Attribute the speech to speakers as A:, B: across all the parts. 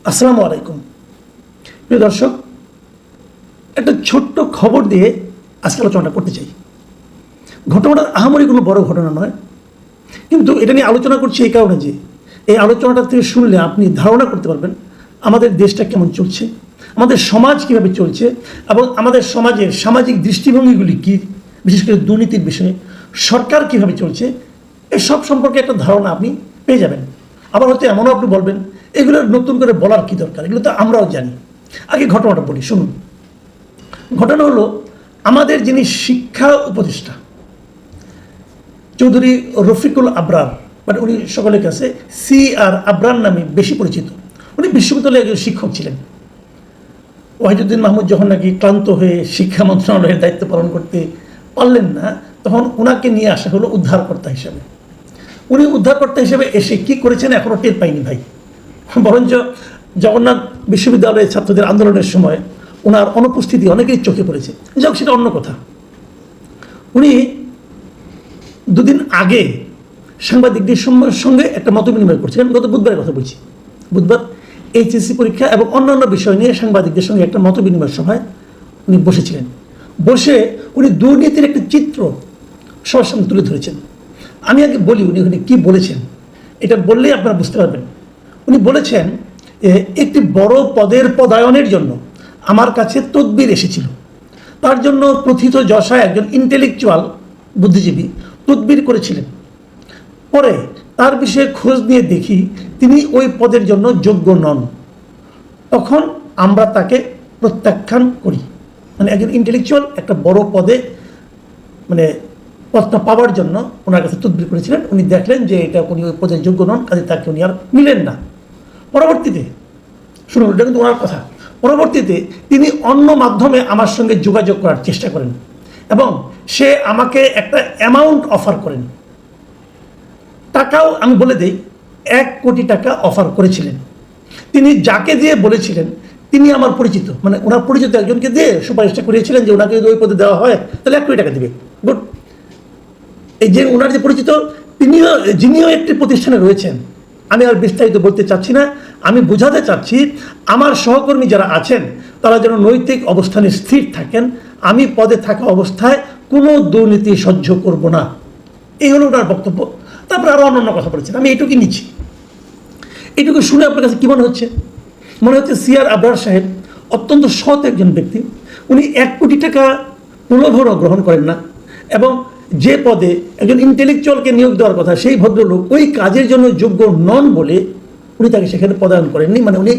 A: আসসালামু আলাইকুম প্রিয় দর্শক, একটা ছোট্ট খবর দিয়ে আজকে আলোচনাটা করতে চাই। ঘটনাটা আহামরি কোনো বড় ঘটনা নয়, কিন্তু এটা নিয়ে আলোচনা করছি এই কারণে যে এই আলোচনাটা থেকে শুনলে আপনি ধারণা করতে পারবেন আমাদের দেশটা কেমন চলছে, আমাদের সমাজ কীভাবে চলছে এবং আমাদের সমাজের সামাজিক দৃষ্টিভঙ্গিগুলি কী, বিশেষ করে দুর্নীতির বিষয়ে সরকার কীভাবে চলছে, এসব সম্পর্কে একটা ধারণা আপনি পেয়ে যাবেন। আবার হয়তো এমনও আপনি বলবেন এগুলো নতুন করে বলার কী দরকার, এগুলো তো আমরাও জানি। আগে ঘটনাটা বলি, শুনুন। ঘটনা হলো, আমাদের যিনি শিক্ষা উপদেষ্টা চৌধুরী রফিকুল আবরার, মানে উনি সকলের কাছে CR আবরার নামে বেশি পরিচিত। উনি বিশ্ববিদ্যালয়ে একজন শিক্ষক ছিলেন। ওয়াহিদুদ্দিন মাহমুদ যখন নাকি ক্লান্ত হয়ে শিক্ষা মন্ত্রণালয়ের দায়িত্ব পালন করতে পারলেন না, তখন ওনাকে নিয়ে আসা হলো উদ্ধারকর্তা হিসাবে। উনি উদ্ধারকর্তা হিসেবে এসে কি করেছেন এখনও টের পাইনি ভাই। বরঞ্চ জগন্নাথ বিশ্ববিদ্যালয়ের ছাত্রদের আন্দোলনের সময় ওনার অনুপস্থিতি অনেকেই চোখে পড়েছে। যাক, সেটা অন্য কথা। উনি দুদিন আগে সাংবাদিকদের সঙ্গে একটা মত বিনিময় করছিলেন। গত বুধবারের কথা বলছি। বুধবার HSC পরীক্ষা এবং অন্যান্য বিষয় নিয়ে সাংবাদিকদের সঙ্গে একটা মত বিনিময় সভায় উনি বসেছিলেন। বসে উনি দুর্নীতির একটা চিত্র সবার সামনে তুলে ধরেছেন। আমি আগে বলি উনি ওখানে কী বলেছেন, এটা বললেই আপনারা বুঝতে পারবেন। উনি বলেছেন, একটি বড় পদের পদায়নের জন্য আমার কাছে তদবির এসেছিল। তার জন্য প্রথিত যশা একজন ইন্টেলেকচুয়াল বুদ্ধিজীবী তদবির করেছিলেন। পরে তার বিষয়ে খোঁজ নিয়ে দেখি তিনি ওই পদের জন্য যোগ্য নন। তখন আমরা তাকে প্রত্যাখ্যান করি। মানে একজন ইন্টেলেকচুয়াল একটা বড় পদে মানে পদটা পাওয়ার জন্য ওনার কাছে তদবির করেছিলেন। উনি দেখলেন যে এটা উনি ওই পদের যোগ্য নন, কাজে তাকে উনি আর নিলেন না। পরবর্তীতে শুনুন, এটা কিন্তু ওনার কথা। পরবর্তীতে তিনি অন্য মাধ্যমে আমার সঙ্গে যোগাযোগ করার চেষ্টা করেন এবং সে আমাকে একটা অ্যামাউন্ট অফার করেন। টাকাও আমি বলে দিই, 1 কোটি টাকা অফার করেছিলেন। তিনি যাকে দিয়ে বলেছিলেন তিনি আমার পরিচিত, মানে ওনার পরিচিত একজনকে দিয়ে সুপারিশটা করিয়েছিলেন যে ওনাকে যদি ওই পদে দেওয়া হয় তাহলে 1 কোটি টাকা দেবে। গুড। এই যে ওনার যে পরিচিত যিনিও একটি প্রতিষ্ঠানে রয়েছেন, আমি আর বিস্তারিত বলতে চাচ্ছি না। আমি বোঝাতে চাচ্ছি আমার সহকর্মী যারা আছেন তারা যেন নৈতিক অবস্থানে স্থির থাকেন। আমি পদে থাকা অবস্থায় কোনো দুর্নীতি সহ্য করব না, এই হলো ওনার বক্তব্য। তারপরে আরও অন্যান্য কথা বলেছেন, আমি এইটুকুই নিচ্ছি। এইটুকু শুনে আপনার কাছে কী মনে হচ্ছে? মনে হচ্ছে CR আবরার সাহেব অত্যন্ত সৎ একজন ব্যক্তি। উনি 1 কোটি টাকা প্রলোভনও গ্রহণ করেন না এবং যে পদে একজন ইন্টেলেকচুয়ালকে নিয়োগ দেওয়ার কথা সেই ভদ্রলোক ওই কাজের জন্য যোগ্য নন বলে উনি তাকে সেখানে পদায়ন করেননি। মানে উনি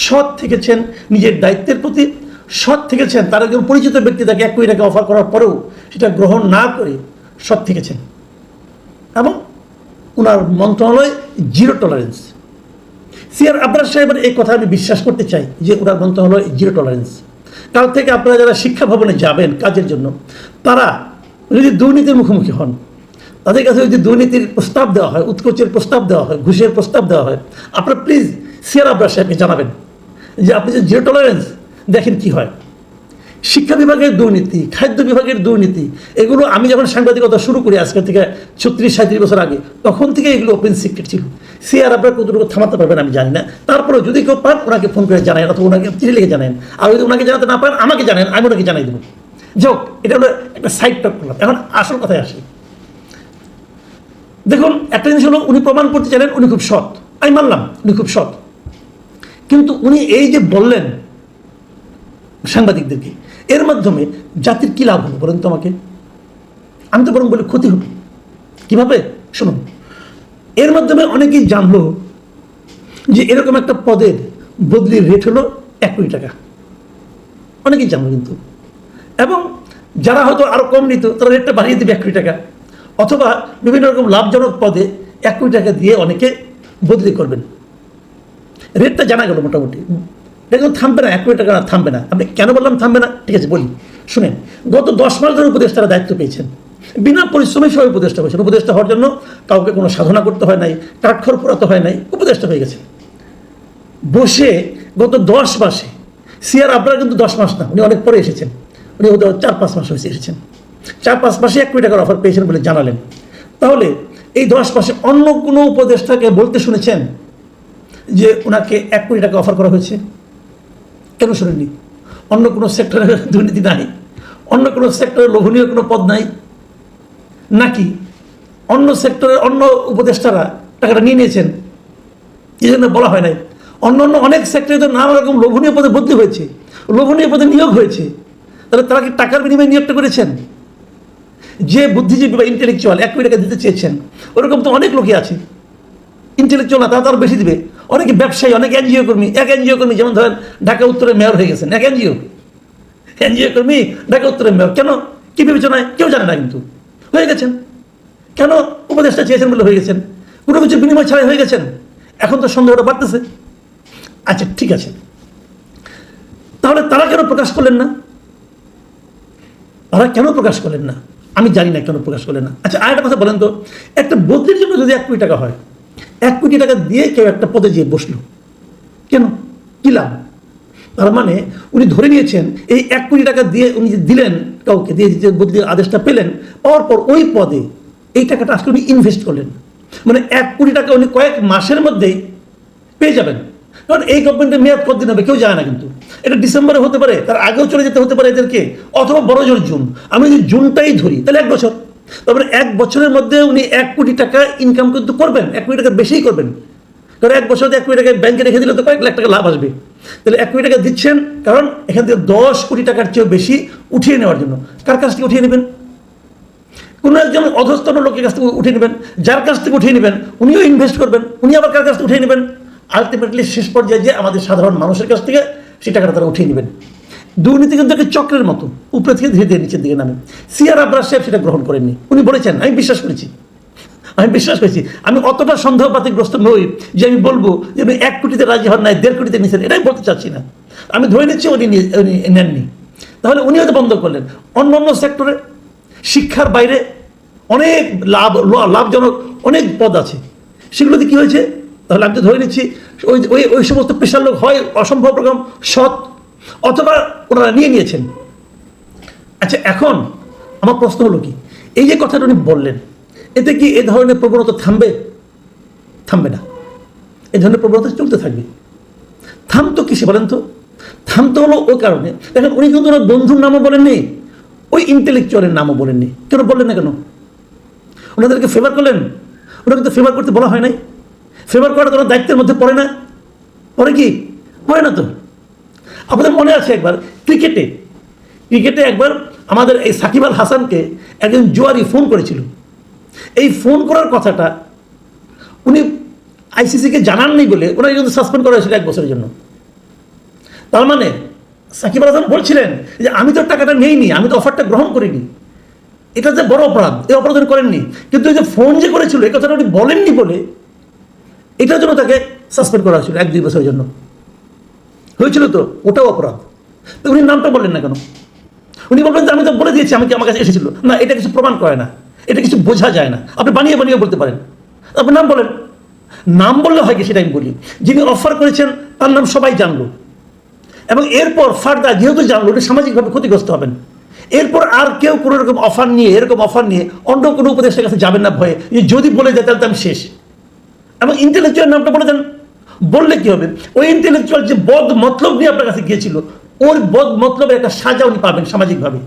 A: সৎ থেকেছেন, নিজের দায়িত্বের প্রতি সৎ থেকেছেন। তার একজন পরিচিত ব্যক্তি তাকে 1 কোটি টাকা অফার করার পরেও সেটা গ্রহণ না করে সৎ থেকেছেন এবং ওনার মন্ত্রণালয় জিরো টলারেন্স। CR আবরার সাহেবের এই কথা আমি বিশ্বাস করতে চাই যে ওনার মন্ত্রণালয় জিরো টলারেন্স। কাল থেকে আপনারা যারা শিক্ষা ভবনে যাবেন কাজের জন্য, তারা যদি দুর্নীতির মুখোমুখি হন, তাদের কাছে যদি দুর্নীতির প্রস্তাব দেওয়া হয়, উৎকোচের প্রস্তাব দেওয়া হয়, ঘুষের প্রস্তাব দেওয়া হয়, আপনারা প্লিজ CR আবরার সাহেবকে জানাবেন যে আপনি যে জিরো টলারেন্স, দেখেন কি হয়। শিক্ষা বিভাগের দুর্নীতি, খাদ্য বিভাগের দুর্নীতি, এগুলো আমি যখন সাংবাদিকতা শুরু করি আজকে থেকে 36-37 বছর আগে, তখন থেকে এগুলো ওপেন সিক্রেট ছিল। CR আবরার কতটুকু থামাতে পারবেন আমি জানি না। তারপরেও যদি কেউ পান ওনাকে ফোন করে জানান অথবা ওনাকে চিঠি লিখে জানেন। আর যদি ওনাকে জানাতে না পান আমাকে জানেন, আমি ওনাকে জানাই দেবো। যোগ, এটা হলো একটা সাইড টক করলাম। এখন আসল কথায় আসি। দেখুন, একটা জিনিস হলো উনি প্রমাণ করতে চাইলেন উনি খুব সৎ, আমি মানলাম উনি খুব সৎ। কিন্তু উনি এই যে বললেন সাংবাদিকদেরকে, এর মাধ্যমে জাতির কী লাভ হলো বলেন তো আমাকে? আমি তো বরং বলি ক্ষতি হলো। কীভাবে? শুনুন, এর মাধ্যমে অনেকেই জানলো যে এরকম একটা পদের বদলির রেট হলো 1 কোটি টাকা। অনেকেই জানলো কিন্তু, এবং যারা হয়তো আরও কম নিত তারা রেটটা বাড়িয়ে দেবে 1 কোটি টাকা, অথবা বিভিন্ন রকম লাভজনক পদে 1 কোটি টাকা দিয়ে অনেকে বদলি করবেন। রেটটা জানা গেল মোটামুটি। দেখুন, থামবে না, 1 কোটি টাকা থামবে না। আপনি কেন বললাম থামবে না? ঠিক আছে, বলি শুনেন। গত 10 মাস ধরে উপদেষ্টারা দায়িত্ব পেয়েছেন, বিনা পরিশ্রমে সবাই উপদেষ্টা হয়েছেন। উপদেষ্টা হওয়ার জন্য কাউকে কোনো সাধনা করতে হয় নাই, কাঠখড় পোড়াতে হয় নাই, উপদেষ্টা হয়ে গেছে বসে। গত 10 মাসে CR আবরার কিন্তু 10 মাস না, উনি অনেক পরে এসেছেন। উনি 4-5 মাস হয়েছে এসেছেন। 4-5 মাসে 1 কোটি টাকার অফার পেয়েছেন বলে জানালেন। তাহলে এই 10 মাসে অন্য কোনো উপদেষ্টাকে বলতে শুনেছেন যে ওনাকে 1 কোটি টাকা অফার করা হয়েছে? কেন শোনেননি? অন্য কোনো সেক্টরে দুর্নীতি নাই? অন্য কোনো সেক্টরে লোভনীয় কোনো পদ নাই? নাকি অন্য সেক্টরের অন্য উপদেষ্টারা টাকাটা নিয়ে নিয়েছেন, এই জন্য বলা হয় নাই? অন্য অন্য অনেক সেক্টরে তো নানা রকম লোভনীয় পদে বদলি হয়েছে, লোভনীয় পদে নিয়োগ হয়েছে। তাহলে তারা কি টাকার বিনিময়ে নিয়োগটা করেছেন? যে বুদ্ধিজীবী বা ইন্টেলেকচুয়াল 1 কোটি টাকা দিতে চেয়েছেন, ওরকম তো অনেক লোকই আছে। ইন্টেলেকচুয়াল না, তারা তো আরও বেশি দিবে। অনেকে ব্যবসায়ী, অনেক এনজিও কর্মী, এক এনজিও কর্মী যেমন ধরেন ঢাকা উত্তরের মেয়র হয়ে গেছেন, এক এনজিও কর্মী ঢাকা উত্তরের মেয়র। কেন, কি বিবেচনায় কেউ জানে না, কিন্তু হয়ে গেছেন। কেন? উপদেষ্টা চেয়েছেন বলে হয়ে গেছেন, কোনো কিছু বিনিময় ছাড়াই হয়ে গেছেন। এখন তো সন্দেহটা বাড়তেছে। আচ্ছা ঠিক আছে, তাহলে তারা কেন প্রকাশ করলেন না? তারা কেন প্রকাশ করলেন না? আমি জানি না কেন প্রকাশ করলেন না। আচ্ছা আরেকটা কথা বলেন তো, একটা বদলির জন্য যদি 1 কোটি টাকা হয়, 1 কোটি টাকা দিয়ে কেউ একটা পদে যেয়ে বসলো, কেন, কি লাভ? তার মানে উনি ধরে নিয়েছেন এই 1 কোটি টাকা দিয়ে উনি যে দিলেন কাউকে, দিয়ে যে বদলির আদেশটা পেলেন, পাওয়ার পর ওই পদে এই টাকাটা আজকে উনি ইনভেস্ট করলেন। মানে 1 কোটি টাকা উনি কয়েক মাসের মধ্যেই পেয়ে যাবেন। কারণ এই গভর্নমেন্টের মেয়াদ কতদিন হবে কেউ জানে না, কিন্তু এটা ডিসেম্বরে হতে পারে, তার আগেও চলে যেতে হতে পারে এদেরকে, অথবা বড় জোর জুন। আমি যদি জুনটাই ধরি তাহলে 1 বছর, তারপরে 1 বছরের মধ্যে উনি 1 কোটি টাকা ইনকাম কিন্তু করবেন, 1 কোটি টাকার বেশিই করবেন। কারণ 1 বছর 1 কোটি টাকা ব্যাংকে রেখে দিলে তো কয়েক লাখ টাকা লাভ আসবে। তাহলে 1 কোটি টাকা দিচ্ছেন কারণ এখান থেকে 10 কোটি টাকার চেয়েও বেশি উঠিয়ে নেওয়ার জন্য। কার কাছ থেকে উঠিয়ে নেবেন? কোনো একজন অধস্তন লোকের কাছ থেকে উঠিয়ে নেবেন, যার কাছ থেকে উঠিয়ে নেবেন উনিও ইনভেস্ট করবেন, উনি আবার কার কাছ থেকে উঠিয়ে নেবেন? আলটিমেটলি শেষ পর্যায়ে যে আমাদের সাধারণ মানুষের কাছ থেকে সেই টাকাটা তারা উঠিয়ে নেবেন। দুর্নীতি কিন্তু একটা চক্রের মতো, উপরে থেকে ধীরে ধীরে নিচের দিকে নামে। সিআর আবরার সাহেব সেটা গ্রহণ করেননি, উনি বলেছেন, আমি বিশ্বাস করেছি, আমি অতটা সন্দেহবাতিগ্রস্ত নই যে আমি বলবো যে উনি 1 কোটিতে রাজি হন নাই, 1.5 কোটিতে নিয়েছেন, এটাই বলতে চাচ্ছি না। আমি ধরে নিচ্ছি উনি নেননি। তাহলে উনি হয়তো বন্ধ করলেন। অন্য অন্য সেক্টরে, শিক্ষার বাইরে অনেক লাভজনক অনেক পদ আছে, সেগুলোতে কী হয়েছে? তাহলে আমি তো ধরে নিচ্ছি ওই ওই ওই সমস্ত পেশার লোক হয় অসম্ভব রকম সৎ, অথবা ওনারা নিয়ে নিয়েছেন। আচ্ছা এখন আমার প্রশ্ন হলো কি, এই যে কথাটা উনি বললেন, এতে কি এ ধরনের প্রবণতা থামবে? থামবে না, এ ধরনের প্রবণতা চলতে থাকবে। থামতো কিসে বলেন তো? থামতে হলো ওই কারণে, দেখেন উনি কিন্তু ওনার বন্ধুর নামও বলেননি, ওই ইন্টেলেকচুয়ালের নামও বলেননি। কেন বললেন না? কেন? ওনাদেরকে ফেভার করলেন? ওনাকে তো ফেভার করতে বলা হয় নাই। ফেভার করাটা তোমার দায়িত্বের মধ্যে পড়ে না? পড়ে কি? পড়ে না তো। আপনাদের মনে আছে একবার ক্রিকেটে একবার আমাদের এই সাকিব আল হাসানকে একজন জুয়ারি ফোন করেছিল। এই ফোন করার কথাটা উনি আইসিসিকে জানাননি বলে ওনাকে কিন্তু সাসপেন্ড করা হয়েছিল 1 বছরের জন্য। তার মানে সাকিব আল হাসান বলছিলেন যে আমি তো টাকাটা নেইনি, আমি তো অফারটা গ্রহণ করিনি, এটা যে বড় অপরাধ, এই অপরাধ উনি করেননি। কিন্তু এই যে ফোন যে করেছিল এই কথাটা উনি বলেননি বলে এটার জন্য তাকে সাসপেন্ড করা হয়েছিল 1-2 বছরের জন্য। হয়েছিল তো, ওটাও অপরাধ। তো উনি নামটা বললেন না কেন? উনি বলবেন যে আমি তো বলে দিয়েছি, আমি কি আমার কাছে এসেছিল না, এটা কিছু প্রমাণ করে না, এটা কিছু বোঝা যায় না। আপনি বানিয়ে বানিয়ে বলতে পারেন, আপনি নাম বলেন। নাম বললে হয় কি সেটা আমি বলি, যিনি অফার করেছেন তার নাম সবাই জানলো, এবং এরপর ফার্দার যেহেতু জানলো উনি সামাজিকভাবে ক্ষতিগ্রস্ত হবেন। এরপর আর কেউ কোনো রকম অফার নিয়ে, এরকম অফার নিয়ে অন্য কোনো উপদেষ্টার কাছে যাবেন না ভয়ে, যে যদি বলে যায় তাহলে আমি শেষ। এবং ইন্টেলেকচুয়াল নামটা বলে দেন, বললে কি হবে? ওই ইন্টেলেকচুয়াল যে বদ মতলব নিয়ে আপনার কাছে গিয়েছিল, ওর বদ মতলবের একটা সাজা উনি পাবেন সামাজিকভাবে,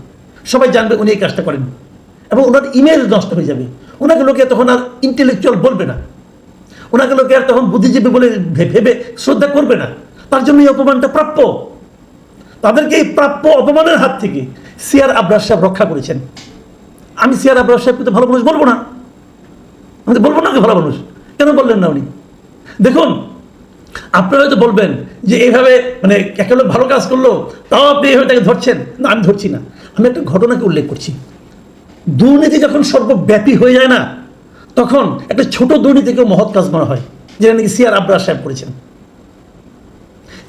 A: সবাই জানবে উনি এই কাজটা করেন, এবং ওনার ইমেজ নষ্ট হয়ে যাবে। ওনাকে লোকে তখন আর ইন্টেলেকচুয়াল বলবে না, ওনাকে লোকে আর তখন বুদ্ধিজীবী বলে ভেবে শ্রদ্ধা করবে না। তার জন্য এই অপমানটা প্রাপ্য। তাদেরকে এই প্রাপ্য অপমানের হাত থেকে সিআর আবরার সাহেব রক্ষা করেছেন। আমি সিআর আবরার সাহেবকে তো ভালো মানুষ বলবো না, আমি তো বলবো না ভালো মানুষ। কেন বললেন না উনি? দেখুন, আপনারা হয়তো বলবেন যে এইভাবে মানে একটা লোক ভালো কাজ করলো তাও আপনি এইভাবে তাকে ধরছেন। না, আমি ধরছি না, আমি একটা ঘটনাকে উল্লেখ করছি। দুর্নীতি যখন সর্বব্যাপী হয়ে যায় না, তখন একটা ছোট দুর্নীতিকেও মহৎ কাজ মনে হয়, যেটা নাকি সিআর আবরার সাহেব করেছেন।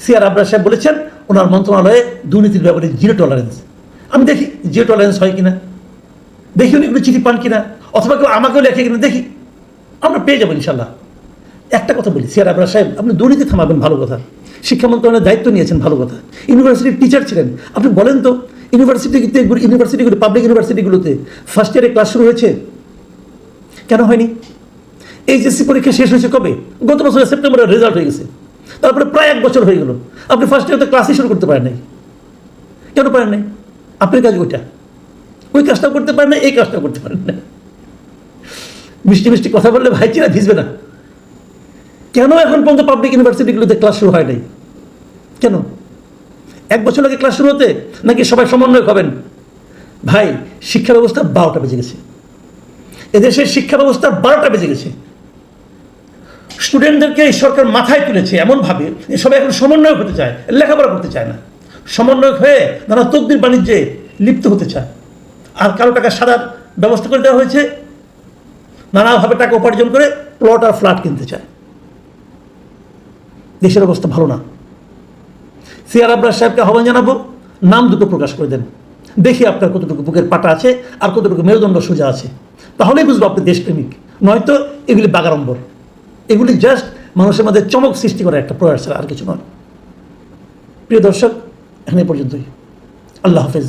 A: সিআর আবরার সাহেব বলেছেন ওনার মন্ত্রণালয়ে দুর্নীতির ব্যাপারে 0 টলারেন্স। আমি দেখি 0 টলারেন্স হয় কিনা, দেখি উনি কোনো চিঠি পান কিনা, অথবা কেউ আমাকেও লেখে কিনা, দেখি, আমরা পেয়ে যাবো ইনশাল্লাহ। একটা কথা বলি, সিআর আবরার সাহেব আপনি দুর্নীতি থামাবেন, ভালো কথা। শিক্ষা মন্ত্রণালয়ের দায়িত্ব নিয়েছেন, ভালো কথা। ইউনিভার্সিটির টিচার ছিলেন আপনি, বলেন তো ইউনিভার্সিটিগুলো, পাবলিক ইউনিভার্সিটিগুলোতে ফার্স্ট ইয়ারে ক্লাস শুরু হয়েছে? কেন হয়নি? এইচএসসি পরীক্ষা শেষ হয়েছে কবে? গত বছরের সেপ্টেম্বরের রেজাল্ট হয়ে গেছে। তারপরে প্রায় 1 বছর হয়ে গেল, আপনি ফার্স্ট ইয়ার তো ক্লাসই শুরু করতে পারেন নাই। কেন পারেন নাই? আপনার কাজ ওইটা, ওই কাজটাও করতে পারেন না, এই কাজটাও করতে পারেন না। মিষ্টি মিষ্টি কথা বললে ভাই চিরা ভিজবে না। কেন এখন পর্যন্ত পাবলিক ইউনিভার্সিটিগুলোতে ক্লাস শুরু হয় নাই? কেন? 1 বছর আগে ক্লাস শুরু হতে, নাকি সবাই সমন্বয় হবেন? ভাই, শিক্ষা ব্যবস্থা 12টা বেজে গেছে, এদেশের শিক্ষা ব্যবস্থা 12টা বেজে গেছে। স্টুডেন্টদেরকে এই সরকার মাথায় তুলেছে এমনভাবে যে সবাই এখন সমন্বয় হতে চায়, লেখাপড়া করতে চায় না, সমন্বয় হয়ে নানা তকদির বাণিজ্যে লিপ্ত হতে চায়। আর কারো টাকা সাদার ব্যবস্থা করে দেওয়া হয়েছে, নানাভাবে টাকা উপার্জন করে প্লট আর ফ্ল্যাট কিনতে চায়। দেশের অবস্থা ভালো না। সিআর আবরার সাহেবকে আহ্বান জানাবো, নাম দুটো প্রকাশ করে দেন, দেখি আপনার কতটুকু বুকের পাটা আছে আর কতটুকু মেরুদণ্ড সোজা আছে, তাহলেই বুঝবো আপনি দেশপ্রেমিক। নয়তো এগুলি বাগাড়ম্বর, এগুলি জাস্ট মানুষের মধ্যে চমক সৃষ্টি করার একটা প্রয়াস ছাড়া আর কিছু নয়। প্রিয় দর্শক, এখানে পর্যন্তই। আল্লাহ হাফেজ।